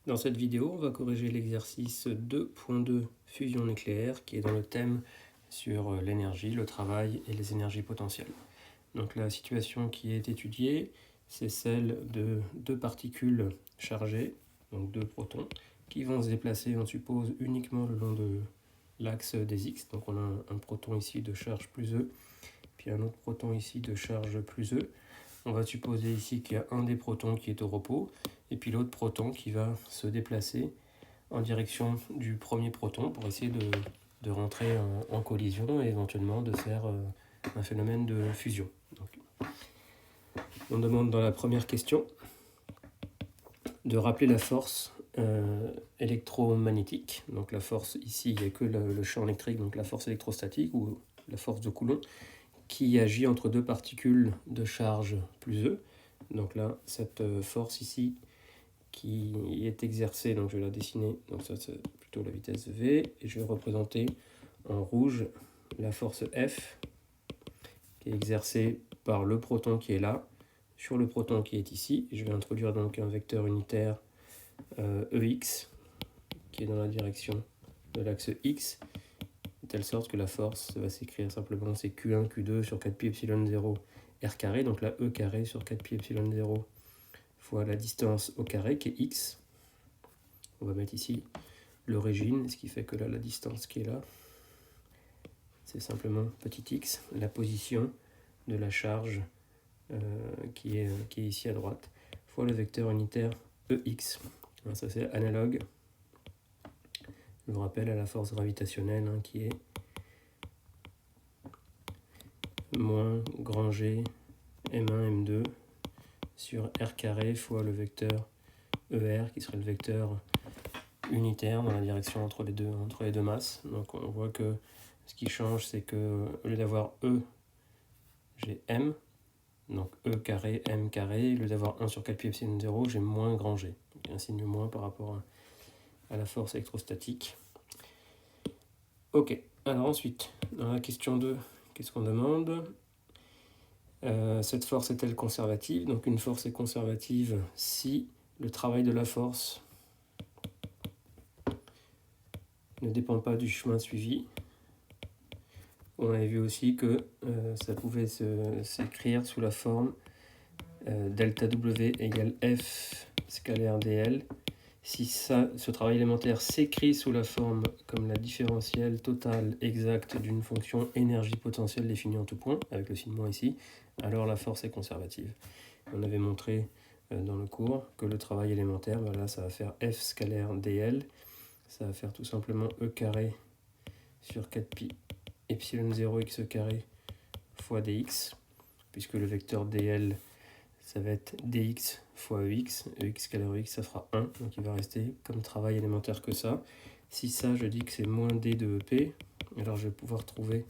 Dans cette vidéo, on va corriger l'exercice 2.2 fusion nucléaire qui est dans le thème sur l'énergie, le travail et les énergies potentielles. Donc la situation qui est étudiée, c'est celle de deux particules chargées, donc deux protons, qui vont se déplacer, on suppose, uniquement le long de l'axe des X. Donc on a un proton ici de charge plus E, puis un autre proton ici de charge plus E. On va supposer ici qu'il y a un des protons qui est au repos, et puis l'autre proton qui va se déplacer en direction du premier proton pour essayer de rentrer en collision et éventuellement de faire un phénomène de fusion. Donc, on demande dans la première question de rappeler la force électromagnétique. Donc la force ici, il n'y a que le champ électrique, donc la force électrostatique ou la force de Coulomb, qui agit entre deux particules de charge plus E. Donc là, cette force ici qui est exercée, donc je vais la dessiner, donc ça c'est plutôt la vitesse V, et je vais représenter en rouge la force F qui est exercée par le proton qui est là, sur le proton qui est ici. Je vais introduire donc un vecteur unitaire EX qui est dans la direction de l'axe X, de telle sorte que la force va s'écrire simplement c'est Q1, Q2 sur 4pi epsilon 0 R carré, donc la E carré sur 4pi epsilon 0 fois la distance au carré qui est X. On va mettre ici l'origine, ce qui fait que là la distance qui est là, c'est simplement petit x, la position de la charge qui est ici à droite, fois le vecteur unitaire EX. Ça c'est analogue, je vous rappelle, à la force gravitationnelle qui est moins grand G M1 M2 sur R carré fois le vecteur ER qui serait le vecteur unitaire dans la direction entre les deux masses. Donc on voit que ce qui change, c'est que au lieu d'avoir E, j'ai M, donc E carré, M carré. Au lieu d'avoir 1 sur 4pi epsilon 0, j'ai moins grand G. Donc un signe moins par rapport à la force électrostatique. Ok, alors ensuite, dans la question 2, qu'est-ce qu'on demande ? Cette force est-elle conservative ? Donc une force est conservative si le travail de la force ne dépend pas du chemin suivi. On avait vu aussi que ça pouvait s'écrire sous la forme delta W égale F scalaire dl. Si ce travail élémentaire s'écrit sous la forme comme la différentielle totale exacte d'une fonction énergie potentielle définie en tout point, avec le signe moins ici, alors la force est conservative. On avait montré dans le cours que le travail élémentaire, là ça va faire F scalaire dl, ça va faire tout simplement E carré sur 4pi epsilon 0 x carré fois dx, puisque le vecteur dl, ça va être dx fois ex, ex scalaire ex, ça fera 1, donc il va rester comme travail élémentaire que ça. Si ça, je dis que c'est moins d de EP, alors je vais pouvoir trouver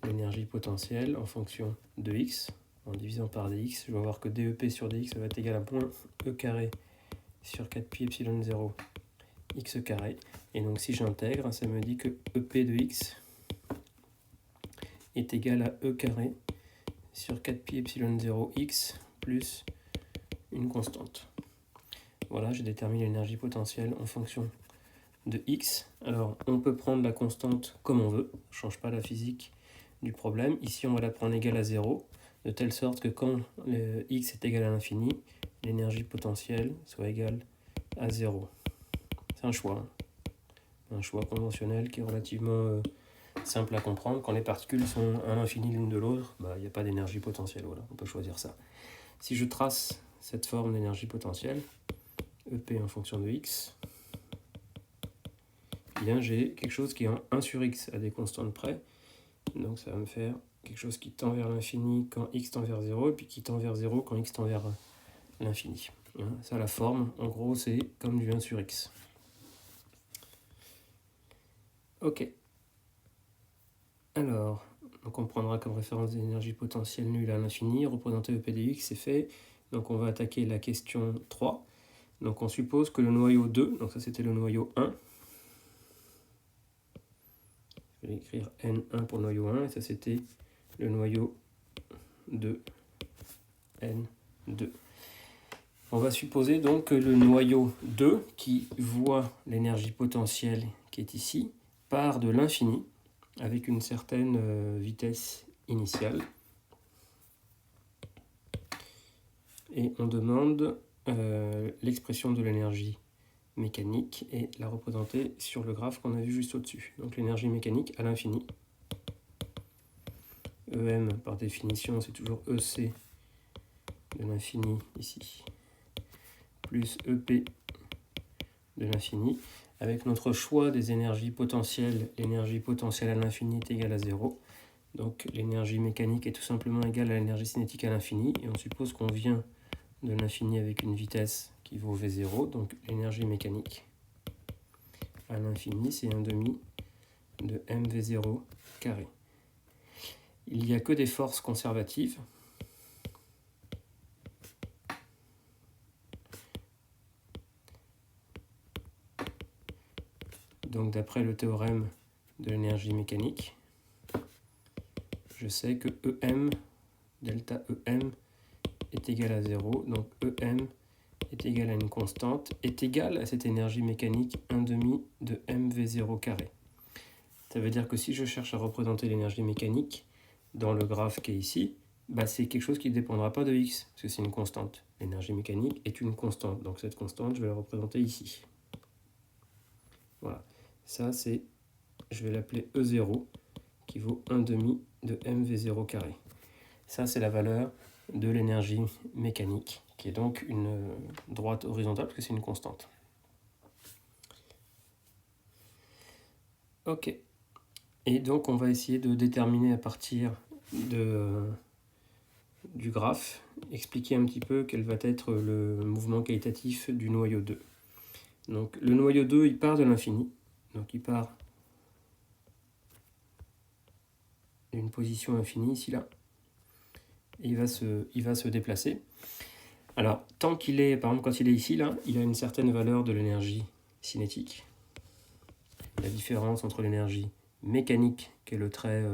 l'énergie potentielle en fonction de x, en divisant par dx. Je vais voir que dep sur dx, ça va être égal à moins e carré sur 4pi epsilon 0 x carré. Et donc si j'intègre, ça me dit que ep de x est égal à e carré sur 4pi epsilon 0 x plus une constante. Voilà, j'ai déterminé l'énergie potentielle en fonction de x. Alors, on peut prendre la constante comme on veut, ne change pas la physique du problème. Ici, on va la prendre égale à 0, de telle sorte que quand x est égal à l'infini, l'énergie potentielle soit égale à 0. C'est un choix conventionnel qui est relativement simple à comprendre. Quand les particules sont à l'infini l'une de l'autre, il n'y a pas d'énergie potentielle. Voilà, on peut choisir ça. Si je trace cette forme d'énergie potentielle, EP en fonction de x, eh bien j'ai quelque chose qui est en 1 sur x à des constantes près. Donc ça va me faire quelque chose qui tend vers l'infini quand x tend vers 0, et puis qui tend vers 0 quand x tend vers l'infini. Ça, la forme, en gros, c'est comme du 1 sur x. Ok. Alors, donc on prendra comme référence d'énergie potentielle nulle à l'infini. Représenter EP de x, c'est fait. Donc on va attaquer la question 3. Donc on suppose que le noyau 2, donc ça c'était le noyau 1. Je vais écrire N1 pour le noyau 1, et ça c'était le noyau 2, N2. On va supposer donc que le noyau 2, qui voit l'énergie potentielle qui est ici, part de l'infini avec une certaine vitesse initiale. Et on demande l'expression de l'énergie mécanique et la représenter sur le graphe qu'on a vu juste au-dessus. Donc l'énergie mécanique à l'infini. EM, par définition, c'est toujours EC de l'infini ici, plus EP de l'infini. Avec notre choix des énergies potentielles, l'énergie potentielle à l'infini est égale à 0. Donc l'énergie mécanique est tout simplement égale à l'énergie cinétique à l'infini. Et on suppose qu'on vient de l'infini avec une vitesse qui vaut V0. Donc l'énergie mécanique à l'infini, c'est 1/2 de mv0 carré. Il n'y a que des forces conservatives. Donc d'après le théorème de l'énergie mécanique, je sais que EM, delta EM, est égal à 0. Donc EM est égal à une constante, est égal à cette énergie mécanique 1/2 de mv0 carré. Ça veut dire que si je cherche à représenter l'énergie mécanique dans le graphe qui est ici, c'est quelque chose qui ne dépendra pas de x, parce que c'est une constante. L'énergie mécanique est une constante, donc cette constante, je vais la représenter ici. Voilà, ça c'est, je vais l'appeler E0, qui vaut 1/2 de mv0 carré. Ça c'est la valeur de l'énergie mécanique, qui est donc une droite horizontale, parce que c'est une constante. Ok. Et donc on va essayer de déterminer à partir du graphe, expliquer un petit peu quel va être le mouvement qualitatif du noyau 2. Donc le noyau 2, il part de l'infini, donc il part d'une position infinie ici là, et il va se déplacer. Alors tant qu'il est, par exemple quand il est ici là, il a une certaine valeur de l'énergie cinétique. La différence entre l'énergie mécanique, qui est le trait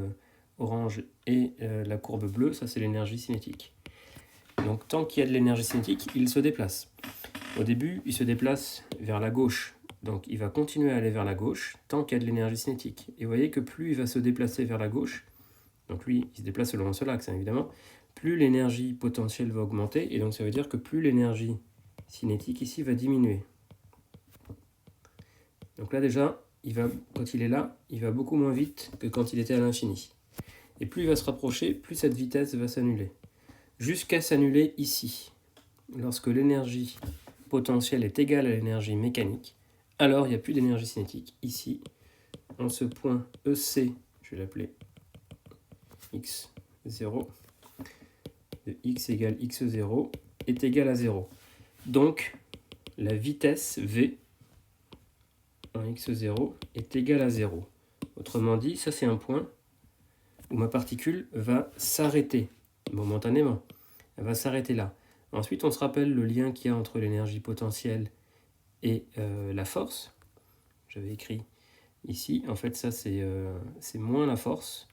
orange, et la courbe bleue, ça c'est l'énergie cinétique. Donc tant qu'il y a de l'énergie cinétique, il se déplace. Au début, il se déplace vers la gauche, donc il va continuer à aller vers la gauche tant qu'il y a de l'énergie cinétique. Et vous voyez que plus il va se déplacer vers la gauche, donc lui, il se déplace selon un seul axe, hein, évidemment, plus l'énergie potentielle va augmenter, et donc ça veut dire que plus l'énergie cinétique ici va diminuer. Donc là déjà, quand il est là, il va beaucoup moins vite que quand il était à l'infini. Et plus il va se rapprocher, plus cette vitesse va s'annuler. Jusqu'à s'annuler ici. Lorsque l'énergie potentielle est égale à l'énergie mécanique, alors il n'y a plus d'énergie cinétique. Ici, en ce point EC, je vais l'appeler x0, de x égale x0, est égal à 0. Donc, la vitesse v en x0 est égale à 0. Autrement dit, ça c'est un point où ma particule va s'arrêter momentanément. Elle va s'arrêter là. Ensuite, on se rappelle le lien qu'il y a entre l'énergie potentielle et la force. J'avais écrit ici. En fait, ça, c'est moins la force.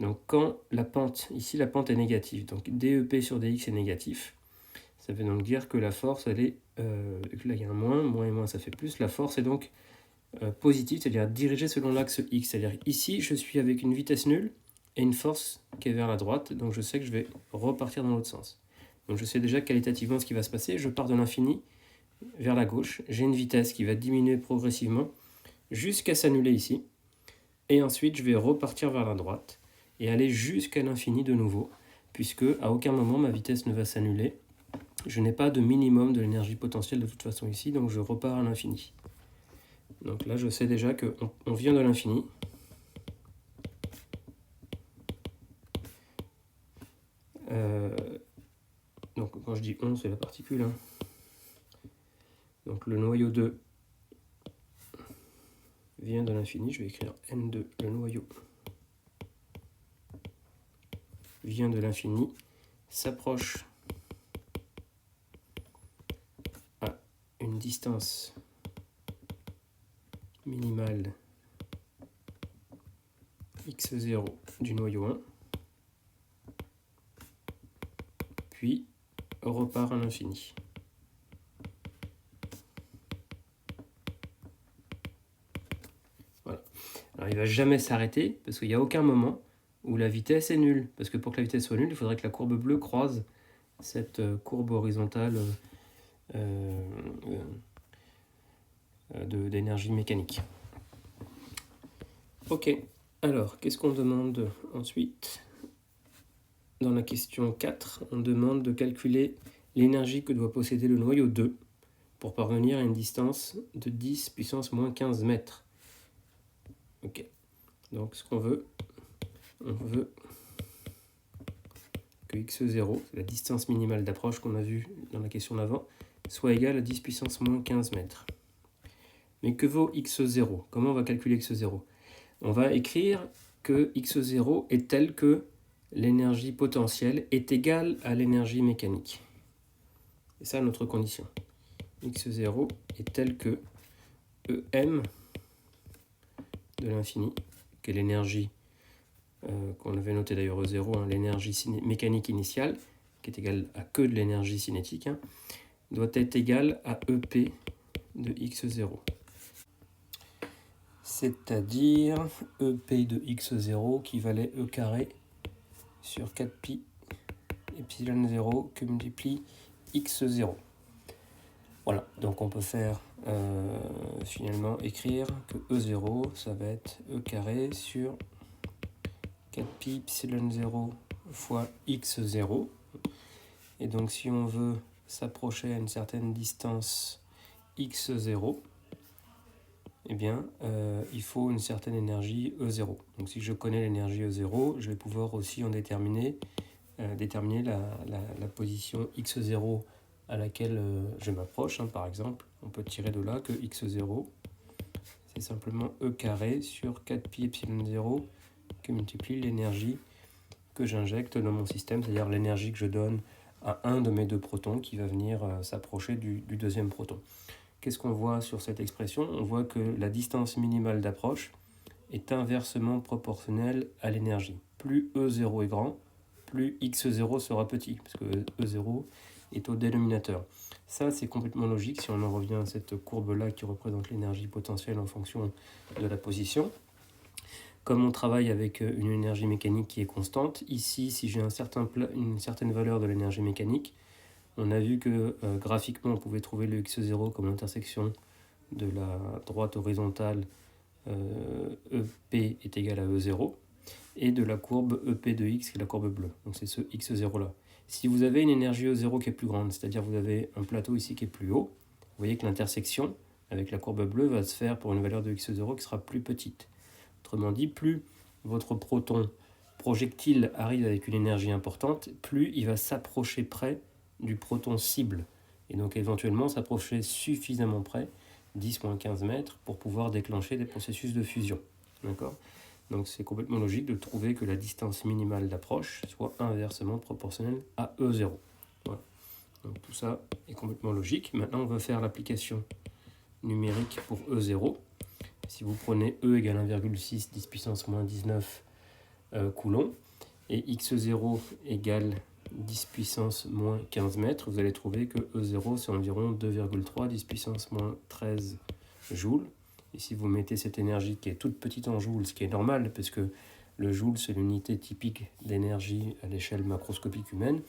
Donc, quand la pente, ici, la pente est négative. Donc, DEP sur DX est négatif. Ça veut donc dire que la force, elle est... là, il y a un moins et moins, ça fait plus. La force est donc positive, c'est-à-dire dirigée selon l'axe X. C'est-à-dire ici, je suis avec une vitesse nulle et une force qui est vers la droite. Donc, je sais que je vais repartir dans l'autre sens. Donc je sais déjà qualitativement ce qui va se passer. Je pars de l'infini vers la gauche. J'ai une vitesse qui va diminuer progressivement jusqu'à s'annuler ici. Et ensuite, je vais repartir vers la droite et aller jusqu'à l'infini de nouveau, puisque à aucun moment ma vitesse ne va s'annuler. Je n'ai pas de minimum de l'énergie potentielle de toute façon ici, donc je repars à l'infini. Donc là, je sais déjà qu'on vient de l'infini. Donc quand je dis on, c'est la particule. Hein. Donc le noyau 2 vient de l'infini. Je vais écrire N2, le noyau vient de l'infini, s'approche à une distance minimale x0 du noyau 1, puis repart à l'infini. Alors, il ne va jamais s'arrêter parce qu'il n'y a aucun moment où la vitesse est nulle. Parce que pour que la vitesse soit nulle, il faudrait que la courbe bleue croise cette courbe horizontale d'énergie mécanique. Ok, alors qu'est-ce qu'on demande ensuite? Dans la question 4, on demande de calculer l'énergie que doit posséder le noyau 2 pour parvenir à une distance de 10 puissance moins 15 mètres. Ok, donc ce qu'on veut, on veut que x0, la distance minimale d'approche qu'on a vue dans la question d'avant, soit égale à 10 puissance moins 15 mètres. Mais que vaut x0? Comment on va calculer x0? On va écrire que x0 est tel que l'énergie potentielle est égale à l'énergie mécanique. C'est ça notre condition. x0 est tel que EM de l'infini, qui est l'énergie qu'on avait noté d'ailleurs E0, hein, l'énergie mécanique initiale, qui est égale à que de l'énergie cinétique, hein, doit être égale à EP de x0. C'est-à-dire EP de x0 qui valait E carré sur 4pi epsilon 0 que multiplie x0. Voilà, donc on peut faire finalement écrire que E0, ça va être E carré sur 4pi epsilon 0 fois x0. Et donc si on veut s'approcher à une certaine distance x0, eh bien, il faut une certaine énergie E0. Donc si je connais l'énergie E0, je vais pouvoir aussi en déterminer la position x0 à laquelle je m'approche. Hein, par exemple, on peut tirer de là que x0, c'est simplement E carré sur 4pi epsilon 0 que multiplie l'énergie que j'injecte dans mon système, c'est-à-dire l'énergie que je donne à un de mes deux protons qui va venir s'approcher du deuxième proton. Qu'est-ce qu'on voit sur cette expression? On voit que la distance minimale d'approche est inversement proportionnelle à l'énergie. Plus E0 est grand, plus x0 sera petit, parce que E0 est au dénominateur. Ça, c'est complètement logique si on en revient à cette courbe-là qui représente l'énergie potentielle en fonction de la position. Comme on travaille avec une énergie mécanique qui est constante, ici, si j'ai une certaine valeur de l'énergie mécanique, on a vu que graphiquement, on pouvait trouver le x0 comme l'intersection de la droite horizontale EP est égal à E0 et de la courbe EP de x qui est la courbe bleue. Donc c'est ce x0 là. Si vous avez une énergie E0 qui est plus grande, c'est-à-dire vous avez un plateau ici qui est plus haut, vous voyez que l'intersection avec la courbe bleue va se faire pour une valeur de x0 qui sera plus petite. Autrement dit, plus votre proton projectile arrive avec une énergie importante, plus il va s'approcher près du proton cible. Et donc éventuellement s'approcher suffisamment près, 10-15 mètres, pour pouvoir déclencher des processus de fusion. D'accord ? Donc c'est complètement logique de trouver que la distance minimale d'approche soit inversement proportionnelle à E0. Voilà. Donc tout ça est complètement logique. Maintenant on va faire l'application numérique pour E0. Si vous prenez E égale 1,6 10 puissance moins 19 coulombs et x0 égale 10 puissance moins 15 mètres, vous allez trouver que E0 c'est environ 2,3 10 puissance moins 13 joules. Et si vous mettez cette énergie qui est toute petite en joules, ce qui est normal parce que le joule c'est l'unité typique d'énergie à l'échelle macroscopique humaine,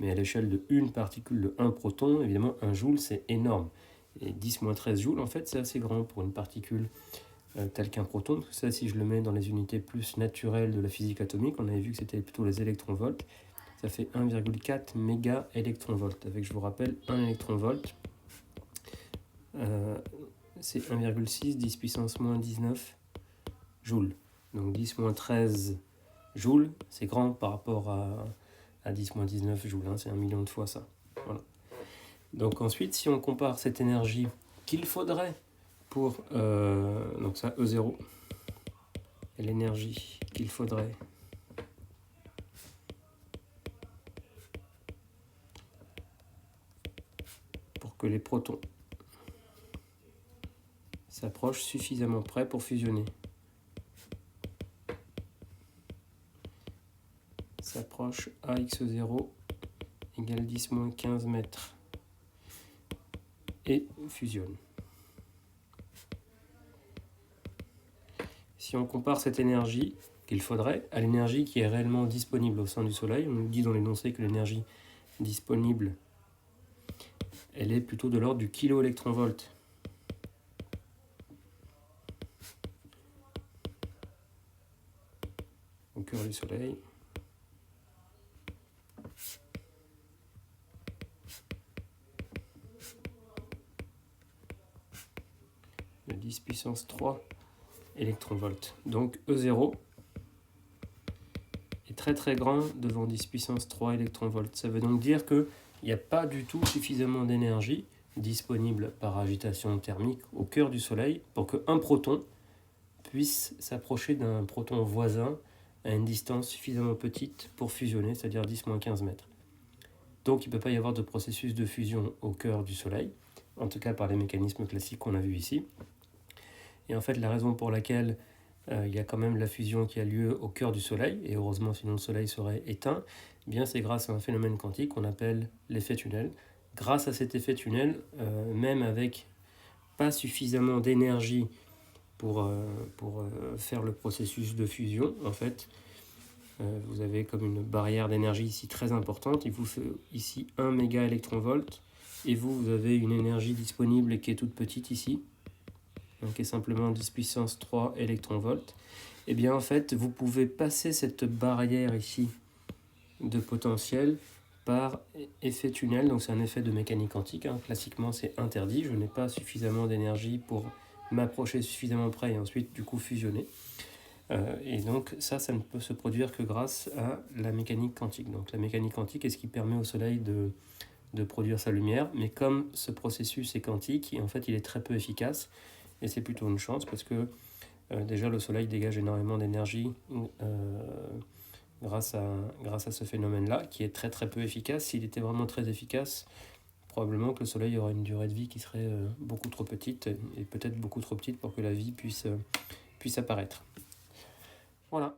mais à l'échelle de une particule de 1 proton, évidemment 1 joule c'est énorme. Et 10 moins 13 joules, en fait, c'est assez grand pour une particule telle qu'un proton. Ça, si je le mets dans les unités plus naturelles de la physique atomique, on avait vu que c'était plutôt les électronvolts. Ça fait 1,4 méga électronvolts. Avec, je vous rappelle, 1 électronvolt, c'est 1,6 10 puissance moins 19 joules. Donc 10 moins 13 joules, c'est grand par rapport à 10 moins 19 joules. Hein, c'est 1 million de fois ça. Voilà. Donc ensuite, si on compare cette énergie qu'il faudrait pour donc ça E0 et l'énergie qu'il faudrait pour que les protons s'approchent suffisamment près pour fusionner. S'approche à x0 égale 10 moins 15 mètres et fusionne. Si on compare cette énergie qu'il faudrait à l'énergie qui est réellement disponible au sein du Soleil, on nous dit dans l'énoncé que l'énergie disponible, elle est plutôt de l'ordre du kilo-électron-volt. Au cœur du Soleil. De 10 puissance 3 électron-volts. Donc E0 est très très grand devant 10 puissance 3 électron-volts. Ça veut donc dire qu'il n'y a pas du tout suffisamment d'énergie disponible par agitation thermique au cœur du Soleil pour qu'un proton puisse s'approcher d'un proton voisin à une distance suffisamment petite pour fusionner, c'est-à-dire 10-15 mètres. Donc il ne peut pas y avoir de processus de fusion au cœur du Soleil, en tout cas par les mécanismes classiques qu'on a vus ici. Et en fait, la raison pour laquelle il y a quand même la fusion qui a lieu au cœur du Soleil, et heureusement sinon le Soleil serait éteint, eh bien c'est grâce à un phénomène quantique qu'on appelle l'effet tunnel. Grâce à cet effet tunnel, même avec pas suffisamment d'énergie pour faire le processus de fusion, en fait, vous avez comme une barrière d'énergie ici très importante. Il vous fait ici 1 méga électron-volt, et vous avez une énergie disponible qui est toute petite ici, donc qui est simplement 10 puissance 3 électron-volts. Et bien en fait, vous pouvez passer cette barrière ici de potentiel par effet tunnel, donc c'est un effet de mécanique quantique, hein. Classiquement c'est interdit, je n'ai pas suffisamment d'énergie pour m'approcher suffisamment près et ensuite du coup fusionner. Et donc ça ne peut se produire que grâce à la mécanique quantique. Donc la mécanique quantique est ce qui permet au Soleil de produire sa lumière, mais comme ce processus est quantique, et en fait il est très peu efficace, et c'est plutôt une chance parce que déjà le Soleil dégage énormément d'énergie grâce à ce phénomène-là, qui est très très peu efficace. S'il était vraiment très efficace, probablement que le Soleil aurait une durée de vie qui serait beaucoup trop petite, et peut-être beaucoup trop petite pour que la vie puisse apparaître. Voilà.